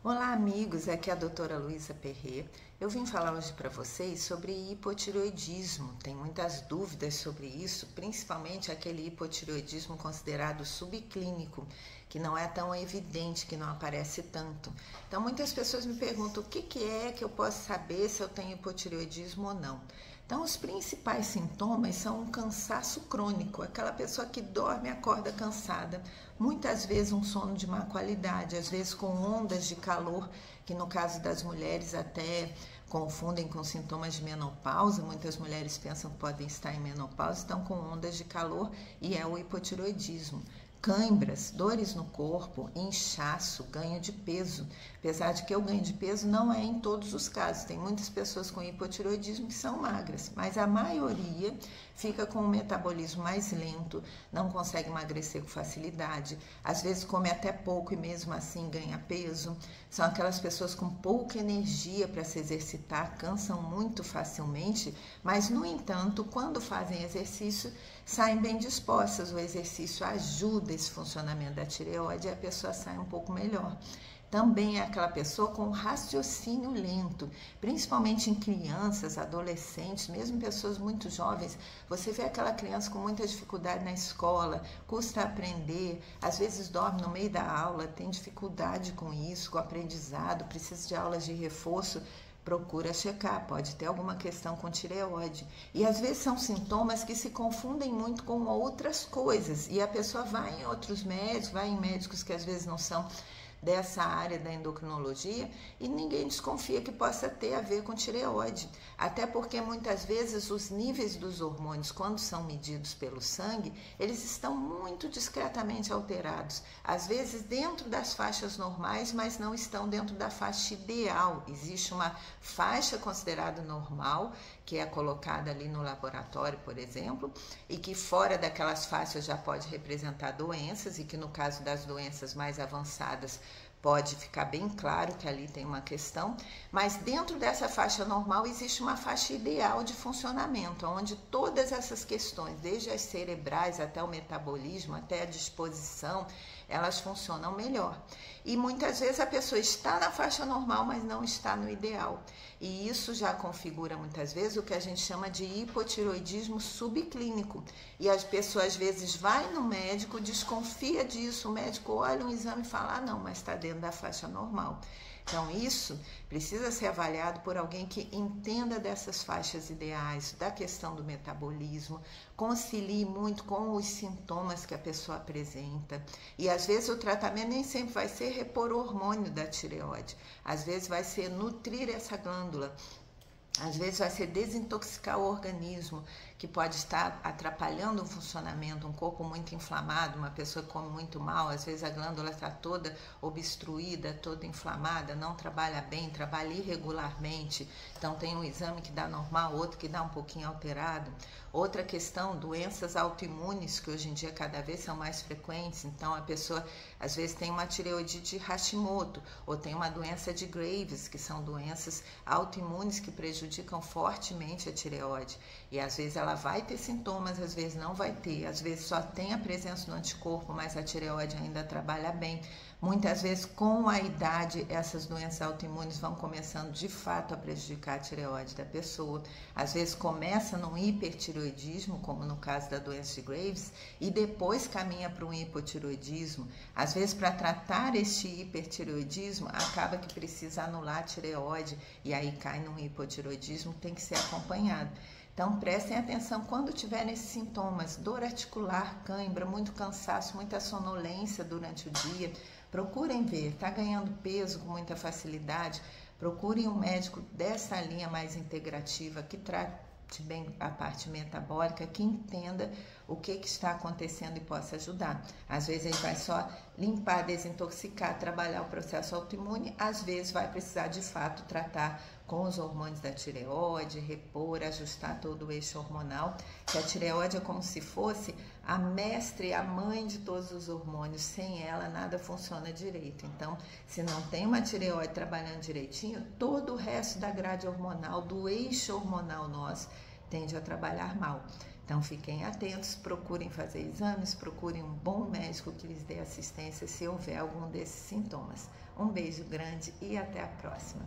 Olá amigos, aqui é a doutora Luísa Perret. Eu vim falar hoje para vocês sobre hipotireoidismo. Tem muitas dúvidas sobre isso, principalmente aquele hipotireoidismo considerado subclínico, que não é tão evidente, que não aparece tanto. Então muitas pessoas me perguntam o que é que eu posso saber se eu tenho hipotireoidismo ou não. Então, os principais sintomas são um cansaço crônico, aquela pessoa que dorme e acorda cansada, muitas vezes um sono de má qualidade, às vezes com ondas de calor, que no caso das mulheres até confundem com sintomas de menopausa. Muitas mulheres pensam que podem estar em menopausa, estão com ondas de calor e é o hipotireoidismo. Cãibras, dores no corpo, inchaço, ganho de peso. Apesar de que o ganho de peso não é em todos os casos. Tem muitas pessoas com hipotireoidismo que são magras, mas a maioria fica com um metabolismo mais lento, não consegue emagrecer com facilidade, às vezes come até pouco e mesmo assim ganha peso. São aquelas pessoas com pouca energia para se exercitar, cansam muito facilmente, mas no entanto, quando fazem exercício, saem bem dispostas. O exercício ajuda esse funcionamento da tireoide e a pessoa sai um pouco melhor. Também é aquela pessoa com raciocínio lento, principalmente em crianças, adolescentes, mesmo pessoas muito jovens. Você vê aquela criança com muita dificuldade na escola, custa aprender, às vezes dorme no meio da aula, tem dificuldade com isso, com o aprendizado, precisa de aulas de reforço. Procura checar, pode ter alguma questão com tireoide. E às vezes são sintomas que se confundem muito com outras coisas. E a pessoa vai em outros médicos, vai em médicos que às vezes não são dessa área da endocrinologia e ninguém desconfia que possa ter a ver com tireoide. Até porque muitas vezes os níveis dos hormônios, quando são medidos pelo sangue, eles estão muito discretamente alterados. Às vezes dentro das faixas normais, mas não estão dentro da faixa ideal. Existe uma faixa considerada normal, que é colocada ali no laboratório, por exemplo, e que fora daquelas faixas já pode representar doenças, e que no caso das doenças mais avançadas pode ficar bem claro que ali tem uma questão, mas dentro dessa faixa normal existe uma faixa ideal de funcionamento, onde todas essas questões, desde as cerebrais até o metabolismo, até a disposição, elas funcionam melhor. E muitas vezes a pessoa está na faixa normal, mas não está no ideal. E isso já configura muitas vezes o que a gente chama de hipotireoidismo subclínico. E as pessoas às vezes vai no médico, desconfia disso, o médico olha um exame e fala, não, mas está dentro da faixa normal. Então isso precisa ser avaliado por alguém que entenda dessas faixas ideais, da questão do metabolismo, concilie muito com os sintomas que a pessoa apresenta. E às vezes o tratamento nem sempre vai ser repor o hormônio da tireoide, às vezes vai ser nutrir essa glândula. Às vezes vai ser desintoxicar o organismo, que pode estar atrapalhando o funcionamento, um corpo muito inflamado, uma pessoa que come muito mal, às vezes a glândula está toda obstruída, toda inflamada, não trabalha bem, trabalha irregularmente, então tem um exame que dá normal, outro que dá um pouquinho alterado. Outra questão, doenças autoimunes, que hoje em dia cada vez são mais frequentes, então a pessoa às vezes tem uma tireoidite Hashimoto, ou tem uma doença de Graves, que são doenças autoimunes que prejudicam fortemente a tireoide, e às vezes ela vai ter sintomas, às vezes não vai ter, às vezes só tem a presença do anticorpo, mas a tireoide ainda trabalha bem. Muitas vezes com a idade essas doenças autoimunes vão começando de fato a prejudicar a tireoide da pessoa. Às vezes começa num hipertireoidismo, como no caso da doença de Graves, e depois caminha para um hipotireoidismo. Às vezes para tratar este hipertireoidismo acaba que precisa anular a tireoide e aí cai num hipotireoidismo, tem que ser acompanhado. Então prestem atenção quando tiverem esses sintomas, dor articular, cãibra, muito cansaço, muita sonolência durante o dia, procurem ver, está ganhando peso com muita facilidade, procurem um médico dessa linha mais integrativa que trate bem a parte metabólica, que entenda o que está acontecendo e possa ajudar. Às vezes ele vai só limpar, desintoxicar, trabalhar o processo autoimune, às vezes vai precisar de fato tratar com os hormônios da tireoide, repor, ajustar todo o eixo hormonal, que a tireoide é como se fosse a mestre, a mãe de todos os hormônios, sem ela nada funciona direito. Então, se não tem uma tireoide trabalhando direitinho, todo o resto da grade hormonal, do eixo hormonal nosso, tende a trabalhar mal. Então fiquem atentos, procurem fazer exames, procurem um bom médico que lhes dê assistência se houver algum desses sintomas. Um beijo grande e até a próxima!